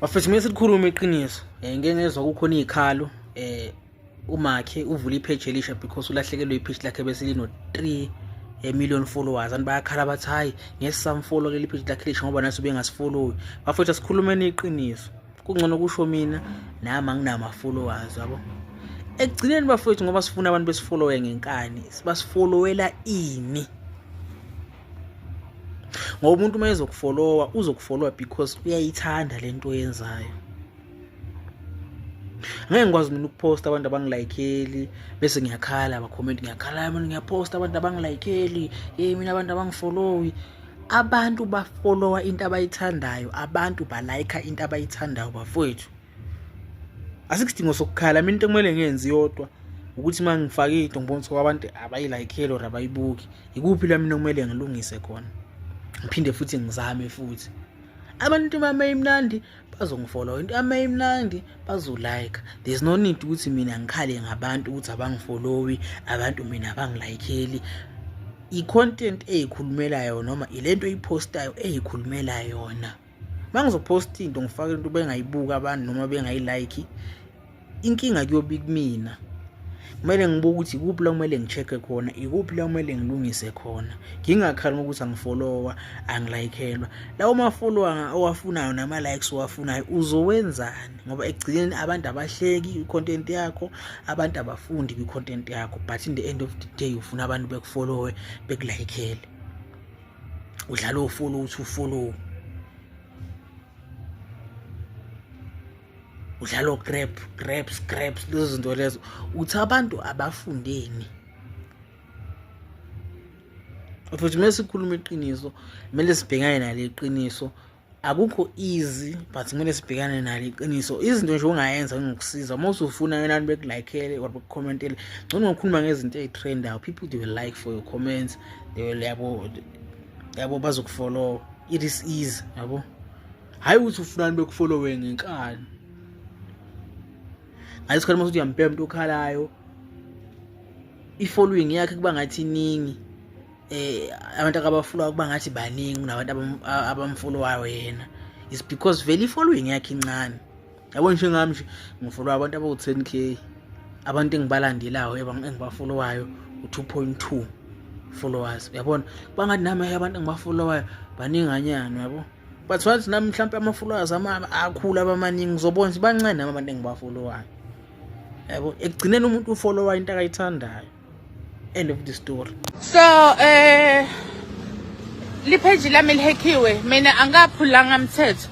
Bafethu mase sikhuluma iqiniso. Ngeke ngezwe kukhona izikhalo umakhe uvula ipage elisha because ulahlekelwe ipage lakhe bese lino 3 million followers and bayakhala bathi hayi ngesamfollow leli page lakhe lisha ngoba naso bengasifollow. Bafethu asikhulumeni iqiniso. Kungcono kusho mina nami anginama followers yabo. Ekugcineni bafethu ngoba sifuna abantu besifollowe ngenkani, sibasifollowela ini? Ngoba umuntu uma ezokufollowa uzokufollowa because uyayithanda lento oyenzayo. Ngeke ngikwazi mina ukuposta abantu abangilikeeli bese ngiyakhala abacomment ngiyakhala mina ngiyaposta abantu abangilikeeli mina abantu abangifollowi. Abantu bafollowa into abayithandayo, abantu balike into abayithandayo bafowethu. Asikudingo sokukhala, mina into kumele ngenze yodwa ukuthi mangifaka into ngibona ukuthi abantu abayilikeeli or abayibuki, ikuphi la mina kumele ngilungise khona. Ngiphinde futhi ngizame futhi. Abantu bameyimnandi bazongifollow, into ameyimnandi bazolike. There's no need ukuthi mina ngikhale ngabantu ukuthi abangifollowi, abantu mina abangilikeeli. I-content eyikhulumela yona noma ilento oyipostayo eyikhulumela yona. Mangizoposta into ngifake into bengayibuka abantu noma bengayilike, inkinga kuyobi kumina. Kumele ngibuke ukuthi ikuphi la kumele ngichecke khona, ikuphi la kumele ngilungise khona. Ngingakhala ukuthi angifollowa, angilikeelwa. Lawo ma-follower owafunayo nama likes owafunayo uzowenzani? Ngoba ekugcineni abantu abahleki i-content yakho, abantu abafundi kwi-content yakho, but in the end of the day ufuna abantu bekufollowe, bekulikeele. Udlala ufollow uthi ufollow. Udlalo grabs lezo zinto lezo uthi abantu abafundeni. Futhi mase sikhuluma iqiniso, kumele sibhekane nale iqiniso. Akukho easy but kumele sibhekane nale iqiniso. Izinto nje ongayenza ngikusiza uma usufuna abantu bekulikeele or bekucommentele. Ngcono ngokukhuluma ngezinto ezitrendayo. People they will like for your comments, they will yabo bazokufollow. It is easy yabo. Hayi ukuthi ufuna abantu bekufollowe ngenkani. Ayisikhathi mase uthi uyampemba umuntu okhalayo, i-following yakhe kuba ngathi iningi, abantu akabafollowa kuba ngathi baningi kunabantu abamfollowayo yena. It's because vele i-following yakhe incane. Yabo nje ngami nje ngifollowa abantu abawu-10k, abantu engibalandelayo engibafollowayo u-2.2 followers. Uyabona kuba ngathi nami abantu engibafollowayo baninganyana yabo. But wathi nami mhlawumbe ama-followers akhulu abamaningi ngizobona ukuthi bancane nami abantu engibafollowayo. Yabo ekugcineni umuntu ufollowa into akayithandayo. End of the story. So li page lami lihackiwe, mina angaphulanga umthetho.